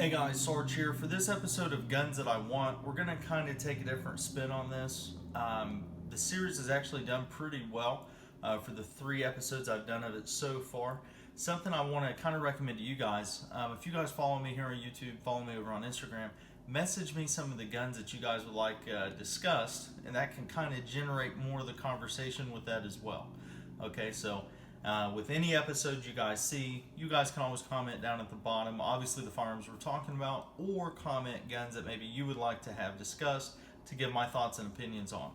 Hey guys, Sarge here. For this episode of Guns That I Want, we're going to kind of take a different spin on this. The series has actually done pretty well for the 3 episodes I've done of it so far. Something I want to kind of recommend to you guys. If you guys follow me here on YouTube, follow me over on Instagram, message me some of the guns that you guys would like discussed, and that can kind of generate more of the conversation with that as well. Okay, so with any episode you guys see, you guys can always comment down at the bottom, obviously the firearms we're talking about, or comment guns that maybe you would like to have discussed to give my thoughts and opinions on.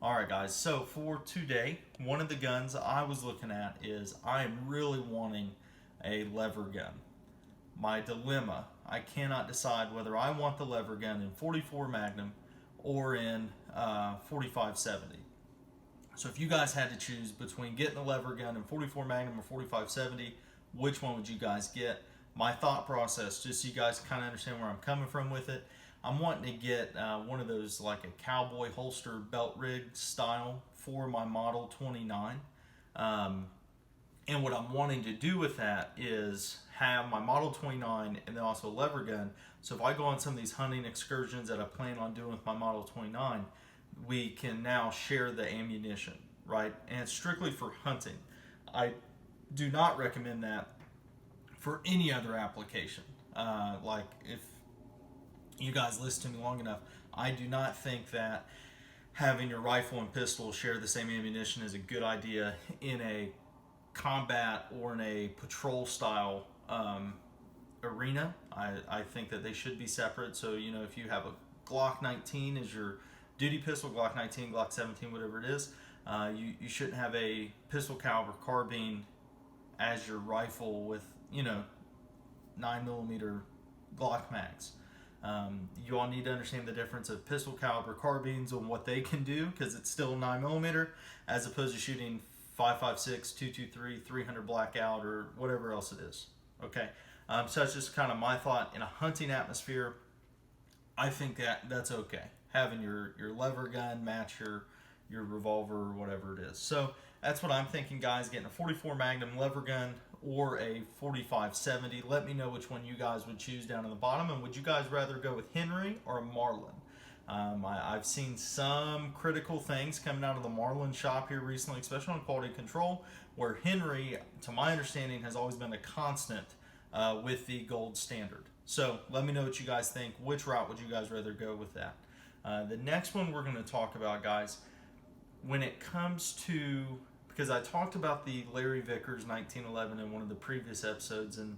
Alright guys, so for today, one of the guns I was looking at is I am really wanting a lever gun. My dilemma, I cannot decide whether I want the lever gun in 44 Magnum or in 4570. So if you guys had to choose between getting the lever gun in 44 Magnum or 4570, which one would you guys get? My thought process, just so you guys kind of understand where I'm coming from with it, I'm wanting to get one of those like a cowboy holster belt rig style for my Model 29. And what I'm wanting to do with that is have my Model 29 and then also a lever gun. So if I go on some of these hunting excursions that I plan on doing with my Model 29, we can now share the ammunition, right? And it's strictly for hunting. I do not recommend that for any other application. Like if you guys listen to me long enough, I do not think that having your rifle and pistol share the same ammunition is a good idea in a combat or in a patrol style arena. I think that they should be separate. So, you know, if you have a Glock 19 as your duty pistol, Glock 19, Glock 17, whatever it is, you shouldn't have a pistol caliber carbine as your rifle with, you know, 9mm Glock mags. You all need to understand the difference of pistol caliber carbines and what they can do, because it's still 9mm as opposed to shooting 5.56, 223, 300 blackout, or whatever else it is. Okay, so that's just kind of my thought. In a hunting atmosphere, I think that's okay, having your lever gun match your revolver or whatever it is. So that's what I'm thinking, guys, getting a 44 Magnum lever gun or a 4570. Let me know which one you guys would choose down in the bottom, and would you guys rather go with Henry or a Marlin? I've seen some critical things coming out of the Marlin shop here recently, especially on quality control, where Henry, to my understanding, has always been a constant with the gold standard. So let me know what you guys think. Which route would you guys rather go with that? The next one we're going to talk about, guys, when it comes to, because I talked about the Larry Vickers 1911 in one of the previous episodes, and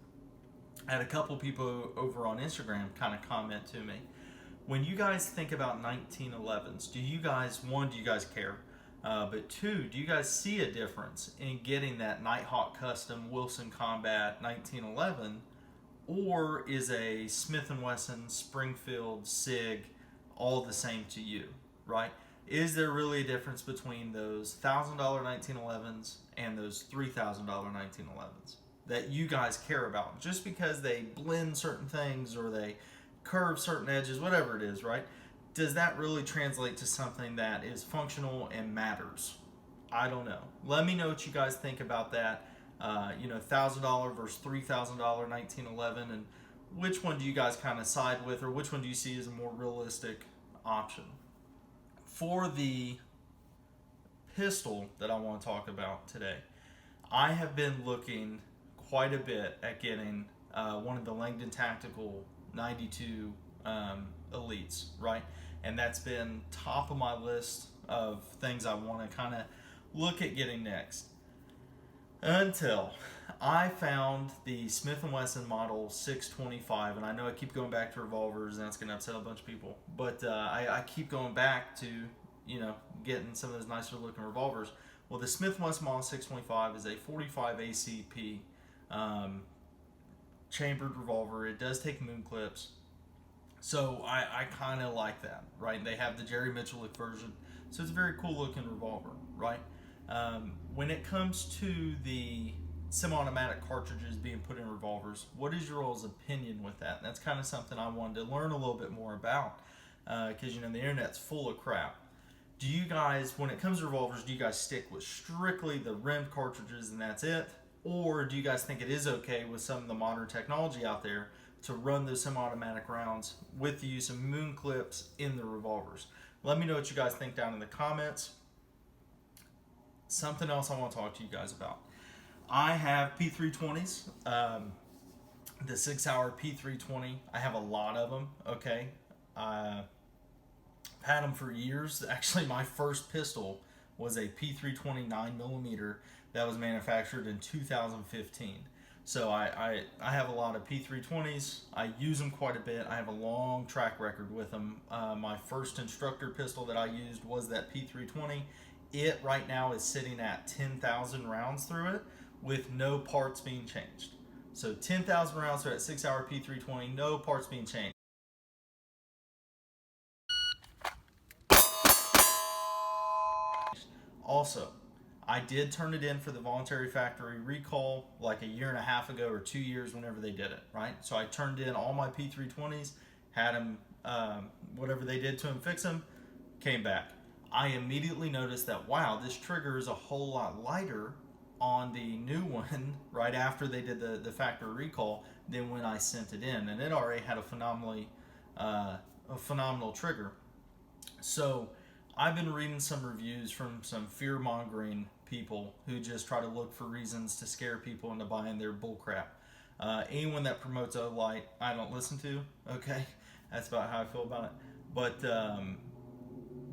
I had a couple people over on Instagram kind of comment to me. When you guys think about 1911s, do you guys care? But 2, do you guys see a difference in getting that Nighthawk Custom Wilson Combat 1911, or is a Smith and Wesson, Springfield, Sig all the same to you, right? Is there really a difference between those $1,000 1911s and those $3,000 1911s that you guys care about? Just because they blend certain things or they curve certain edges, whatever it is, right? Does that really translate to something that is functional and matters? I don't know. Let me know what you guys think about that. You know, $1,000 versus $3,000 1911, and which one do you guys kind of side with, or which one do you see as a more realistic option? For the pistol that I want to talk about today, I have been looking quite a bit at getting one of the Langdon Tactical 92 Elites, right? And that's been top of my list of things I want to kind of look at getting next. Until I found the Smith and Wesson Model 625, and I know I keep going back to revolvers, and that's going to upset a bunch of people, but I keep going back to, you know, getting some of those nicer looking revolvers. Well, the Smith and Wesson Model 625 is a 45 ACP chambered revolver. It does take moon clips, so I kind of like that, right? They have the Jerry Mitchell version, so it's a very cool looking revolver, right? When it comes to the semi-automatic cartridges being put in revolvers, what is your all's opinion with that? And that's kind of something I wanted to learn a little bit more about, because you know the internet's full of crap. Do you guys, when it comes to revolvers, do you guys stick with strictly the rimmed cartridges and that's it? Or do you guys think it is okay with some of the modern technology out there to run those semi-automatic rounds with the use of moon clips in the revolvers. Let me know what you guys think down in the comments. Something else I want to talk to you guys about. I have P320s, the Sig Sauer P320. I have a lot of them, okay? I've had them for years. Actually, my first pistol was a P320 9mm that was manufactured in 2015. So I have a lot of P320s. I use them quite a bit. I have a long track record with them. My first instructor pistol that I used was that P320. It right now is sitting at 10,000 rounds through it with no parts being changed. So 10,000 rounds through that Sig Sauer P320, no parts being changed. Also, I did turn it in for the voluntary factory recall like a year and a half ago or 2 years, whenever they did it, right? So I turned in all my P320s, had them, whatever they did to them, fix them, came back. I immediately noticed that, wow, this trigger is a whole lot lighter on the new one right after they did the factory recall than when I sent it in. And it already had a phenomenal trigger. So I've been reading some reviews from some fear-mongering people who just try to look for reasons to scare people into buying their bullcrap. Anyone that promotes O-Light, I don't listen to, okay? That's about how I feel about it. But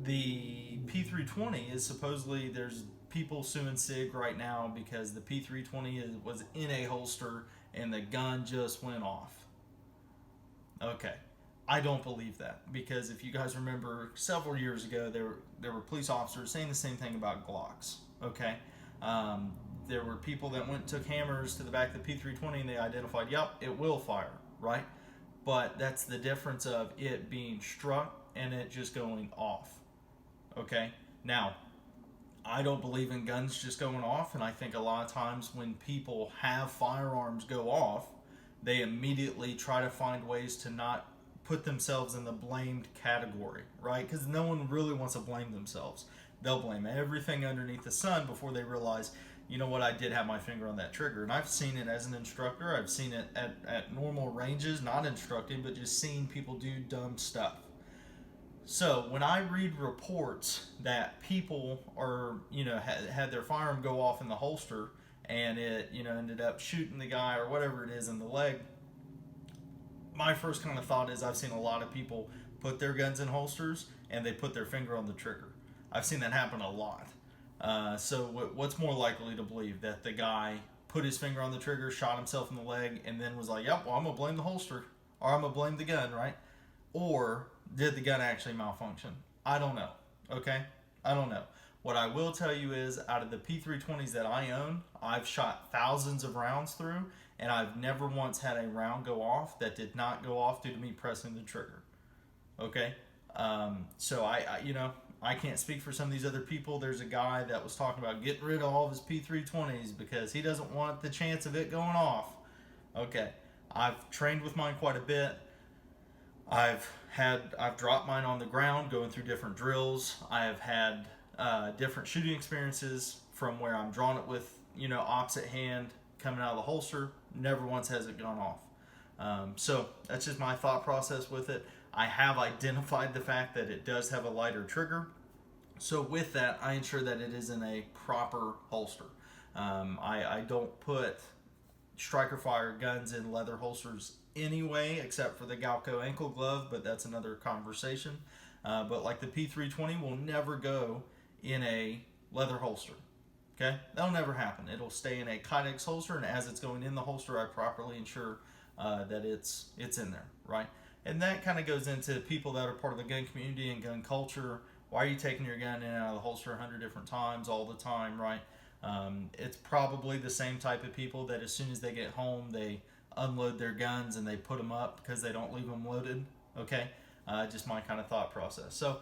the P320 is supposedly, there's people suing Sig right now because the P320 was in a holster and the gun just went off. Okay. I don't believe that, because if you guys remember, several years ago there were police officers saying the same thing about Glocks. Okay, there were people that went and took hammers to the back of the P320 and they identified, yep, it will fire, right? But that's the difference of it being struck and it just going off. Okay, now I don't believe in guns just going off, and I think a lot of times when people have firearms go off, they immediately try to find ways to not put themselves in the blamed category, right? Because no one really wants to blame themselves. They'll blame everything underneath the sun before they realize, you know what, I did have my finger on that trigger. And I've seen it as an instructor. I've seen it at normal ranges, not instructing, but just seeing people do dumb stuff. So when I read reports that people are, had their firearm go off in the holster and it, ended up shooting the guy or whatever it is in the leg, my first kind of thought is I've seen a lot of people put their guns in holsters and they put their finger on the trigger. I've seen that happen a lot. So what's more likely to believe, that the guy put his finger on the trigger, shot himself in the leg, and then was like, yep, well, I'm going to blame the holster, or I'm going to blame the gun, right? Or did the gun actually malfunction? I don't know, okay? I don't know. What I will tell you is, out of the P320s that I own, I've shot thousands of rounds through, and I've never once had a round go off that did not go off due to me pressing the trigger. Okay? So I can't speak for some of these other people. There's a guy that was talking about getting rid of all of his P320s because he doesn't want the chance of it going off. Okay. I've trained with mine quite a bit. I've dropped mine on the ground going through different drills. I have had different shooting experiences from where I'm drawing it with, opposite hand coming out of the holster. Never once has it gone off. So that's just my thought process with it. I have identified the fact that it does have a lighter trigger. So with that, I ensure that it is in a proper holster. I don't put striker fire guns in leather holsters anyway, except for the Galco ankle glove, but that's another conversation. But like the P320 will never go in a leather holster. Okay, that'll never happen. It'll stay in a Kydex holster, and as it's going in the holster, I properly ensure that it's in there, right? And that kind of goes into people that are part of the gun community and gun culture. Why are you taking your gun in and out of the holster 100 different times all the time, right? It's probably the same type of people that as soon as they get home, they unload their guns and they put them up because they don't leave them loaded, okay? Just my kind of thought process. So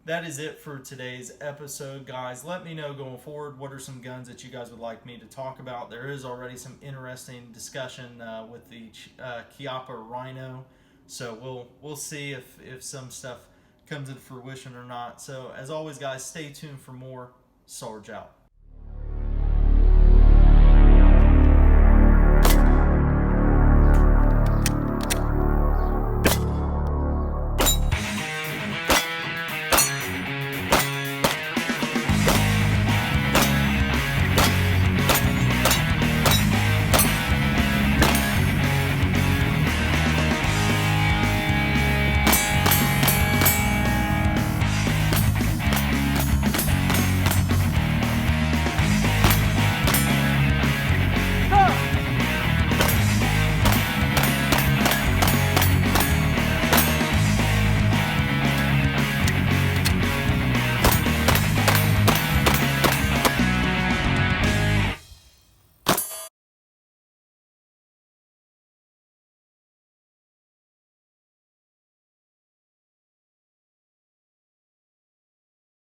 that is it for today's episode, guys. Let me know going forward, what are some guns that you guys would like me to talk about. There is already some interesting discussion with the Chiappa Rhino, so we'll see if some stuff comes into fruition or not. So as always, guys, stay tuned for more. Sarge out.